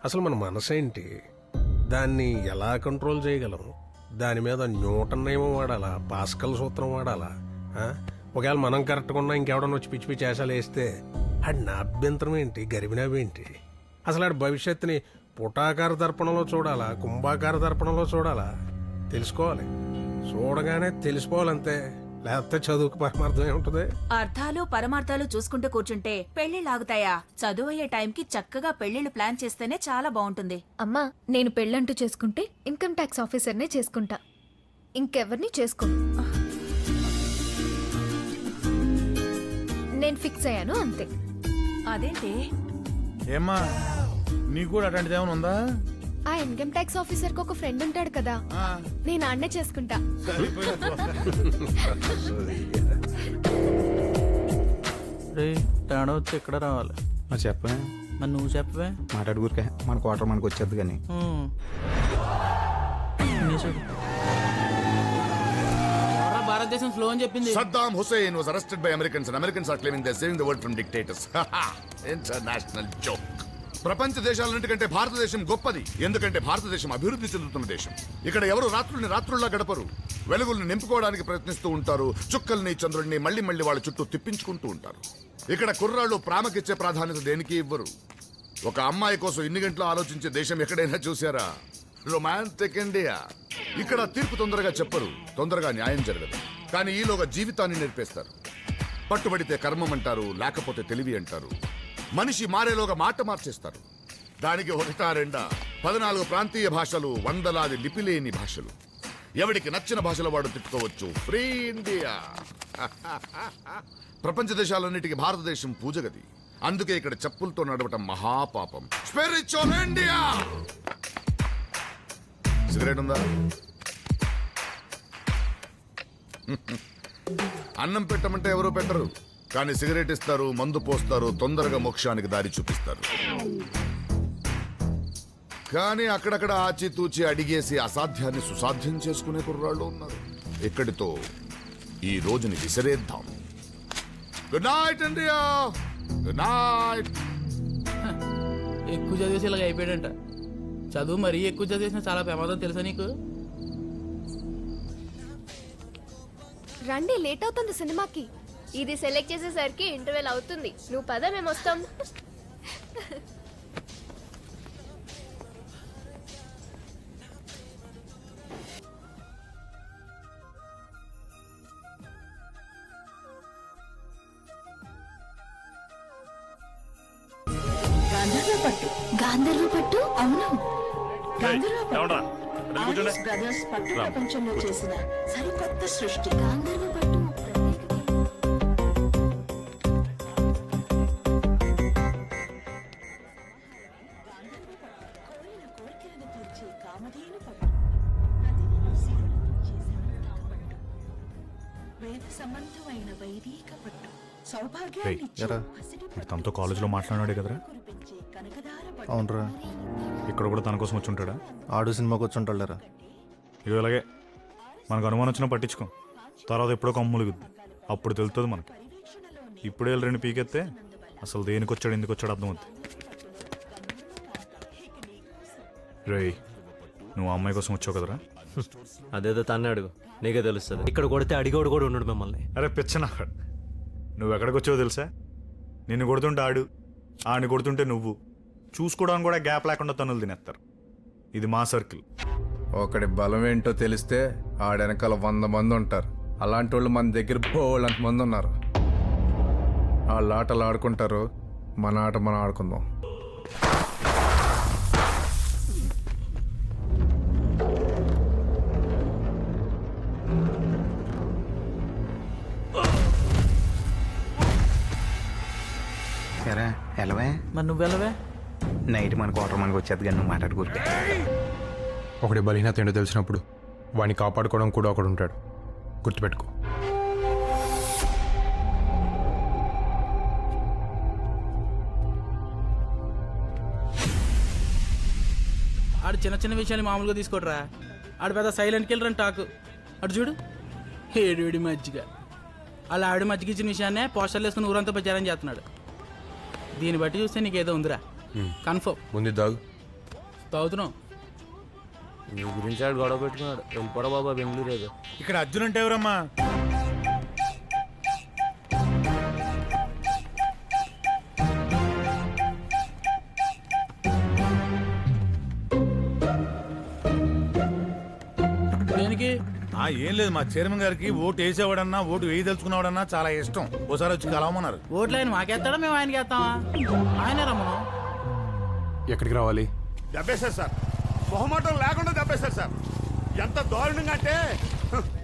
అసలు మన మనసు ఏంటి, దాన్ని ఎలా కంట్రోల్ చేయగలం, దాని మీద న్యూటన్ నియమం వాడాలా, పాస్కల్ సూత్రం వాడాలా? ఒకవేళ మనం కరెక్ట్గా ఉన్నా ఇంకెవడన్నా వచ్చి పిచ్చి పిచ్చి వేషాలు వేస్తే ఆడి నా అభ్యంతరం ఏంటి, గరివినవేంటి? అసలు ఆడి భవిష్యత్తుని పుటాకార దర్పణంలో చూడాలా, కుంభాకార దర్పణంలో చూడాలా? తెలుసుకోవాలి, చూడగానే తెలిసిపోవాలంతే, లేకపోతే చదువుకు పరమార్థం ఏముంటుంది? అర్థాలు పరమార్థాలు చూసుకుంటూ కూర్చుంటే పెళ్లిళ్ళు ఆగుతాయా? చదువు అయ్యే టైంకి చక్కగా పెళ్లిళ్ళు ప్లాన్ చేస్తేనే చాలా బాగుంటుంది. అమ్మా, నేను పెళ్ళంటూ చేసుకుంటే ఇన్కమ్ ట్యాక్స్ ఆఫీసర్నే చేసుకుంటా, ఇంకెవరిని చేసుకోను. నేను ఫిక్స్ అయ్యాను అంతే. అదేంటి? ఏమ్మా నీకు కూడా అట్లాంటిది ఏమైనా ఉందా? ఆ ఇన్కమ్ ట్యాక్స్ ఆఫీసర్ కి ఒక ఫ్రెండ్ ఉంటాడు కదా, నేను ఆడనే చేసుకుంటా. తేడా వచ్చి ఎక్కడ రావాలి? మరి చెప్పే, మరి నువ్వు చెప్పవే. మాట్లాడుకురికే మన క్వార్టర్ మనకు వచ్చేది కానీ. భారతదేశం స్లో అని చెప్పింది. Saddam Hussein was arrested by Americans and Americans are claiming they're saving the world from dictators. International joke. ప్రపంచ దేశాలన్నిటికంటే భారతదేశం గొప్పది, ఎందుకంటే భారతదేశం అభివృద్ధి చెందుతున్న దేశం. ఇక్కడ ఎవరు రాత్రుల్ని రాత్రుల్లా గడపరు, వెలుగుల్ని నింపుకోవడానికి ప్రయత్నిస్తూ ఉంటారు, చుక్కల్ని చంద్రుడిని మళ్ళీ మళ్ళీ వాళ్ళ చుట్టూ తిప్పించుకుంటూ ఉంటారు. ఇక్కడ కుర్రాళ్ళు ప్రేమకిచ్చే ప్రాధాన్యత దేనికి ఇవ్వరు. ఒక అమ్మాయి కోసం ఇన్ని గంటలు ఆలోచించే దేశం ఎక్కడైనా చూసారా? Romantic India. ఇక్కడ తీర్పు తొందరగా చెప్పరు, తొందరగా న్యాయం జరగదు, కానీ ఈలోగా జీవితాన్ని నేర్పేస్తారు. పట్టుబడితే కర్మం అంటారు, లేకపోతే తెలివి అంటారు. మనిషి మారేలోగా మాట మార్చేస్తారు. దానికి ఒకటా రెండా 14 ప్రాంతీయ భాషలు, వందలాది లిపిలేని భాషలు. ఎవడికి నచ్చిన భాషలో వాడు తిట్టుకోవచ్చు. Free India. ప్రపంచ దేశాలన్నిటికీ భారతదేశం పూజగది. అందుకే ఇక్కడ చెప్పులతో నడవటం మహాపాపం. Spiritual India. సిగరెట్ ఉందా? అన్నం పెట్టమంటే ఎవరు పెట్టరు, కానీ సిగరెట్ ఇస్తారు, మందు పోస్తారు, తొందరగా మోక్షానికి దారి చూపిస్తారు. కానీ అక్కడక్కడ ఆచితూచి అడిగేసి అసాధ్యాన్ని సుసాధ్యం చేసుకునే కుర్రాళ్ళు ఉన్నారు. ఇక్కడితో ఈ రోజుని విసిరేద్దాం. Good night India. Good night. ఎక్కువ చదివేసి ఇలాగ అయిపోయాడంట. చదువు మరీ ఎక్కువ చదివేసిన చాలా ప్రమాదం తెలుసా నీకు? రండి, లేట్ అవుతుంది సినిమాకి. ఇది సెలెక్ట్ చేసేసరికి ఇంటర్వెల్ అవుతుంది. నువ్వు పద, మేము వస్తాం. గాంధర్వ పట్టు? అవును, బ్రదర్స్ పట్టు ప్రపంచంలో చేసిన సరికొత్త సృష్టి గాంధర్వ పట్టు. సంబంధమైన వైదిక పట్టు తనతో కాలేజీలో మాట్లాడాడే కదరా? అవునరా, ఇక్కడ కూడా తన కోసం వచ్చి ఉంటాడా? ఆడు సినిమాకి వచ్చి ఉంటాడరా. ఇక ఇలాగే మనకు అనుమానం వచ్చినా పట్టించుకో, తర్వాత ఎప్పుడో కమ్ములుగుద్ది, అప్పుడు తెలుస్తుంది మనకి. ఇప్పుడే వెళ్ళి 2 పీకెత్తే అసలు దేనికి వచ్చాడు, ఎందుకు వచ్చాడు అర్థమవుతుంది. రేయ్, నువ్వు ఆ అమ్మాయి కోసం వచ్చావు కదరా? అదేదో తన్నే అడుగు, నీకే తెలుస్తుంది. ఇక్కడ కొడితే అడిగోడు కూడా ఉండడు మిమ్మల్ని. అరే పిచ్చనా, నువ్వు ఎక్కడికి వచ్చావో తెలుసా? నిన్ను కొడుతుంటే ఆడు, ఆడిని కొడుతుంటే నువ్వు, చూసుకోవడానికి కూడా గ్యాప్ లేకుండా తనులు తినేస్తారు. ఇది మా సర్కిల్. ఒకడి బలం ఏంటో తెలిస్తే ఆడెనకాల 100 మంది ఉంటారు. అలాంటి వాళ్ళు మన దగ్గర బోళ్ళంత మంది ఉన్నారు. వాళ్ళ ఆటలు ఆడుకుంటారు, మన ఆట మనం ఆడుకుందాం. ఎలవే మరి నువ్వు వెళ్ళవే. నైట్ మన క్వార్టర్ మనకు వచ్చేది కానీ నువ్వు మాట్లాడుకుంటే. ఒకటి బలహీనత ఏంటో తెలిసినప్పుడు వాడిని కాపాడుకోవడం కూడా ఒకడు ఉంటాడు, గుర్తుపెట్టుకో. ఆడు చిన్న చిన్న విషయాన్ని మామూలుగా తీసుకోడరా. ఆడు పెద్ద సైలెంట్ కిల్లర్ అని టాకు. అటు చూడు, ఏడు మజ్జిగ. అలా ఆవిడ మజ్జిగ ఇచ్చిన విషయాన్నే పోస్టర్లు వేసుకుని ఊరంతా ప్రచారం చేస్తున్నాడు. దీన్ని బట్టి చూస్తే నీకేదో ఉందిరా, కన్ఫర్మ్. ముందు దాగు, తాగుతున్నాం. నీ గురించి ఆడు గొడవ పెట్టుకున్నాడు. వెళ్ళిపోరా బాబా బెంగళూరు ఏదో. ఇక్కడ అర్జున్ అంటే ఎవరమ్మా? దేనికి? ఏం లేదు, మా చైర్మన్ గారికి ఓటు వేసేవాడన్నా ఓటు వేయదలుచుకున్నవాడన్నా చాలా ఇష్టం. ఓసారి వచ్చి కలవమన్నారు. ఓట్లు ఆయన మాకేస్తాడా, మేము ఆయనకి వేస్తామా? ఆయనే రమ్మను. ఎక్కడికి రావాలి? దెబ్బేశారు సార్, మొహమాటం లేకుండా దెబ్బేశారు సార్. ఎంత దారుణంగా అంటే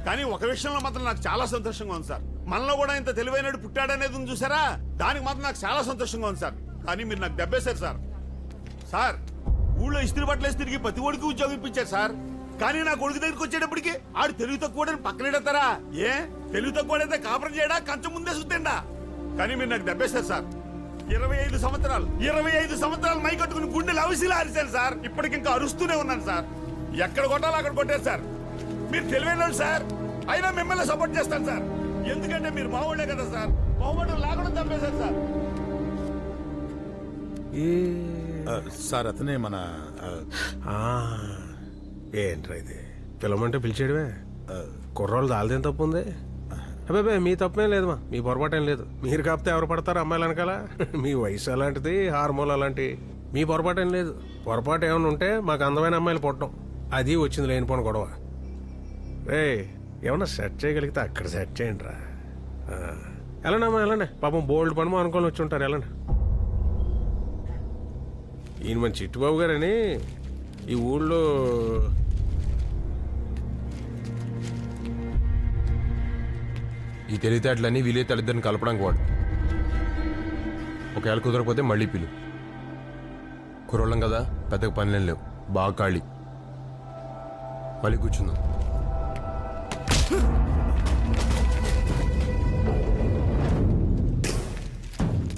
కానీ ఒక విషయంలో మాత్రం నాకు చాలా సంతోషంగా ఉంది సార్. మనలో కూడా ఇంత తెలివైనడు పుట్టాడనేది ఉంది చూసారా, దానికి మాత్రం నాకు చాలా సంతోషంగా ఉంది సార్. కానీ మీరు నాకు దెబ్బేశారు సార్. సార్, ఊళ్ళో ఇస్త్రీ బట్టలు వేసి తిరిగి ప్రతి ఒడికి ఉద్యోగం ఇప్పించారు సార్. కానీ నా కొడుకు దగ్గరికి వచ్చేటప్పటికి ఆడు తెలుగు తక్కువ పక్కనెడతారా? ఏ తెలుగు తక్కువడైతే కాపురం చేయడా, కంచం ముందే సుత్తండా? కానీ మీరు నాకు దెబ్బేశారు సార్. 25 సంవత్సరాలు మై కట్టుకుని గుండెలు అవిసిలా అరిశాను సార్. ఇప్పటికింకా అరుస్తూనే ఉన్నాను సార్. ఎక్కడ కొట్టాలో అక్కడ కొట్టారు సార్. మీరు తెలివైన సార్, అయినా మిమ్మల్ని సపోర్ట్ చేస్తాను సార్. ఎందుకంటే మీరు మావాళ్లే కదా సార్. మొహమాటం లేకుండా చంపేశారు సార్. సార్ అతనే మన ఏంట్రా ఇది? పిలవమంటే పిలిచేయడమే. కుర్రోళ్ళు దాల్దేం తప్పు ఉంది? అబ్బాయి మీ తప్పేం లేదు, మీ పొరపాటేం లేదు. మీరు కాకపోతే ఎవరు పడతారు అమ్మాయిలు వెనకాల? మీ వయసు అలాంటిది, హార్మోన్ అలాంటి. మీ పొరపాటేం లేదు. పొరపాటు ఏమైనా ఉంటే మాకు అందమైన అమ్మాయిలు పుట్టడం, అది వచ్చింది లేనిపోని గొడవ. రే, ఏమన్నా సెట్ చేయగలిగితే అక్కడ సెట్ చేయండి రా. వెళ్ళండి అమ్మా, వెళ్ళండి. పాపం బోల్డ్ పని అనుకోని వచ్చి ఉంటారు. వెళ్ళండి. ఈయన మన చిట్టుబాబు గారని ఈ ఊళ్ళో ఈ తెలివితేటలన్నీ వీలే తల్లిద్దరిని కలపడానికి వాడు. ఒకవేళ కుదరకపోతే మళ్ళీ పిలు. కుర్రోళ్ళం కదా, పెద్దగా పనులేం లేవు, బాగా ఖాళీ. మళ్ళీ కూర్చుందాం.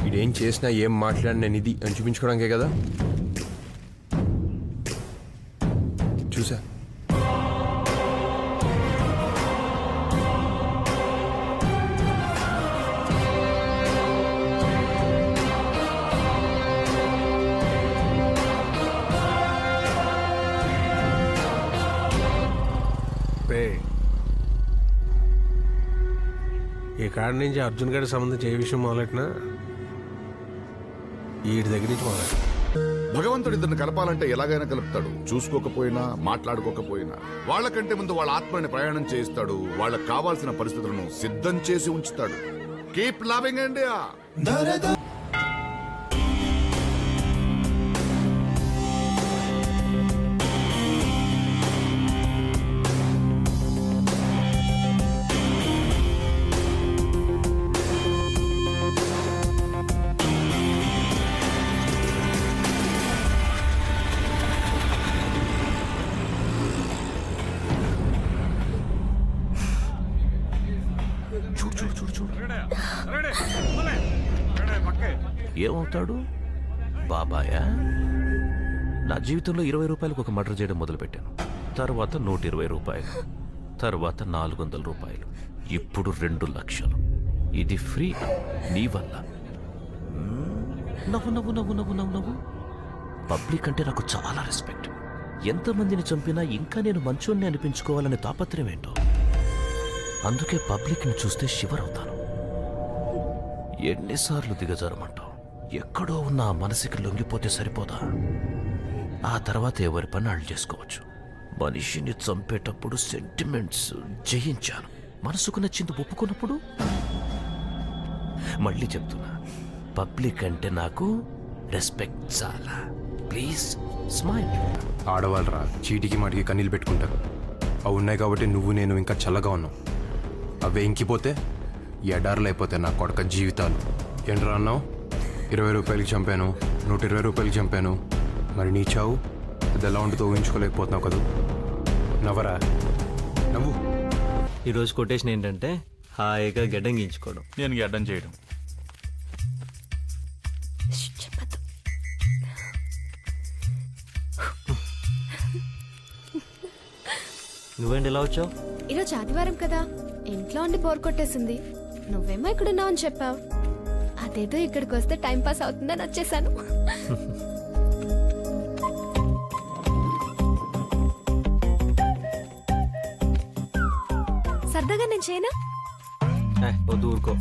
ఈడేం చేసినా ఏం మాట్లాడినా నేను ఇది అని చూపించుకోవడానికే కదా. చూసా. ఈ కాడి నుంచి అర్జున్ గారికి సంబంధించి ఏ విషయం మొదలెట్టినా వీడి దగ్గర నుంచి మొదలెట్ట. భగవంతుడు ఇద్దరిని కలపాలంటే ఎలాగైనా కలుపుతాడు. చూసుకోకపోయినా, మాట్లాడుకోకపోయినా. వాళ్ళకంటే ముందు వాళ్ళ ఆత్మని ప్రయాణం చేయిస్తాడు. వాళ్ళకి కావాల్సిన పరిస్థితులను సిద్ధం చేసి ఉంచుతాడు. Keep loving India. ఏమవుతాడు? బాబాయా? నా జీవితంలో 20 రూపాయలకు ఒక మర్డర్ చేయడం మొదలుపెట్టాను. తర్వాత 120 రూపాయలు, తర్వాత 400 రూపాయలు, ఇప్పుడు 2 లక్షలు. ఇది ఫ్రీ నీ వల్ల. నవ్వు నవ్వు నవ్వు నవ్వు నవ్వు నవ్వు. పబ్లిక్ అంటే నాకు చాలా రెస్పెక్ట్. ఎంతమందిని చంపినా ఇంకా నేను మంచోన్ని అనిపించుకోవాలనే తాపత్రయం ఏంటో. అందుకే పబ్లిక్ని చూస్తే షివర్ అవుతాను. ఎన్నిసార్లు దిగజారమంటావు? ఎక్కడో ఉన్న ఆ మనసుకి లొంగిపోతే సరిపోదా? ఆ తర్వాత ఎవరి పని వాళ్ళు చేసుకోవచ్చు. మనిషిని చంపేటప్పుడు సెంటిమెంట్స్ జయించాను. మనసుకు నచ్చింది ఒప్పుకున్నప్పుడు మళ్ళీ చెప్తున్నా, పబ్లిక్ అంటే నాకు రెస్పెక్ట్ చాలా. Please smile. ఆడవాళ్ళరా చీటికి మాటికి కన్నీళ్ళు పెట్టుకుంటారు. అవి ఉన్నాయి కాబట్టి నువ్వు నేను ఇంకా చల్లగా ఉన్నావు. అవే ఇంకిపోతే ఎడారులు అయిపోతే నా కొడక జీవితాలు. ఏంట్రా అన్నావు? 20 రూపాయలకి చంపాను, 120 రూపాయలకి చంపాను. మరి నీ చావు అది ఎలా ఉంటుందో ఊహించుకోలేకపోతున్నావు కదా. నవ్వరా, నవ్వు. ఈరోజు కొటేషన్ ఏంటంటే హాయిగా గడ్డం గీయించుకోవడం. నేను గడ్డం చేయడం. నువ్వేంటి ఇలా వచ్చావు? ఈరోజు ఆదివారం కదా, ఇంట్లో ఉండి బోర్ కొట్టేసింది. నువ్వేమో ఇక్కడ ఉన్నావు అని చెప్పావు. అదేదో ఇక్కడికి వస్తే టైం పాస్ అవుతుందని వచ్చేసాను. సరదాగా నేను చేయనా? వద్దు ఊరుకో.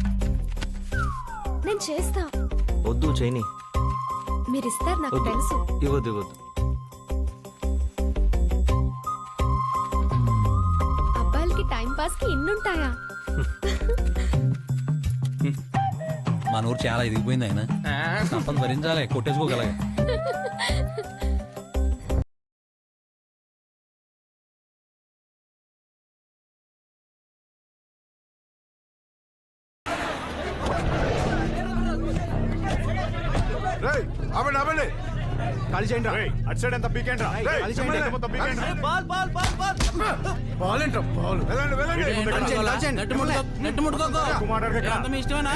నేను చేస్తా. వద్దు చేయని. మీరు ఇస్తారు నాకు వద్దు. తెలుసు. ఇవ్వద్దు ఇవ్వద్దు. అబ్బాయిలకి టైం పాస్ కి ఇన్నుంటాయా? మన ఊరు చాలా ఎదిగిపోయింది ఆయన సంపద భరించాలి కొట్టేసుకోగలగా. అవ్వండి అవ్వండి ఖాళీ చేయండి అటు సైడ్ ఎంత పీకేంట్రా ఖాళీ చేయండి ఎంత మొత్తం పీకేంట్రా బాల్ ఏంట్రా బాల్ వెళ్ళండి వెళ్ళండి నెట్టు ముట్టుకోకో. ఎక్కువ మాట్లాడకు ఇక్కడ. ఎంత మీ ఇష్టమేనా?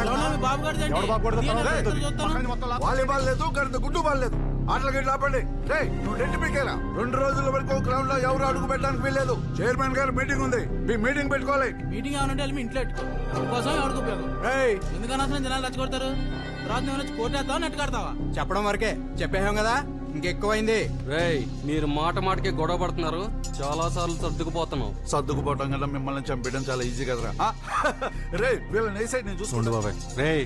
ఎవరో మీ బాబు గారిది ఏంటి? ఎవడు బాబు కొడతాడు? నేను తర్వాత ఎక్కడ అవుతుంది. చూస్తాను? పక్కన మొత్తం లాక్. వాలీబాల్ లేదు గంట గుడ్డు బాల్ లేదు ఆటలు గిట్లు ఆపండి రే నువ్వు నెట్టి పీకేలా 2 రోజుల వరకు గ్రౌండ్ లో ఎవరు అడుగు పెట్టడానికి వీల్లేదు చైర్మన్ గారు మీటింగ్ ఉంది మీ మీటింగ్ పెట్టుకోవాలి మీటింగ్ ఏమనంటే వెళ్ళి మీ ఇంట్లో పెట్టుకో. కోసం ఎవరికి ఉపయోగం? రేయ్ ఎందుకని అసలు జనాలు రెచ్చగొడతారు? తర్వాత నువ్వు వచ్చి కోటేస్తావా నెట్ కడతావా? చెప్పడం వరకే చెప్పేహాం కదా ఇంకెక్కువైంది. రేయ్ మీరు మాటకి గొడవ పడుతున్నారు. చాలా సార్లు సర్దుకుపోతున్నావు. సర్దుకుపోవటం కన్నా మిమ్మల్ని చంపేయడం చాలా ఈజీ కదరా రే వీళ్ళని ఏ సైడ్ నేను చూసుకోండి బాబాయ్ రేయ్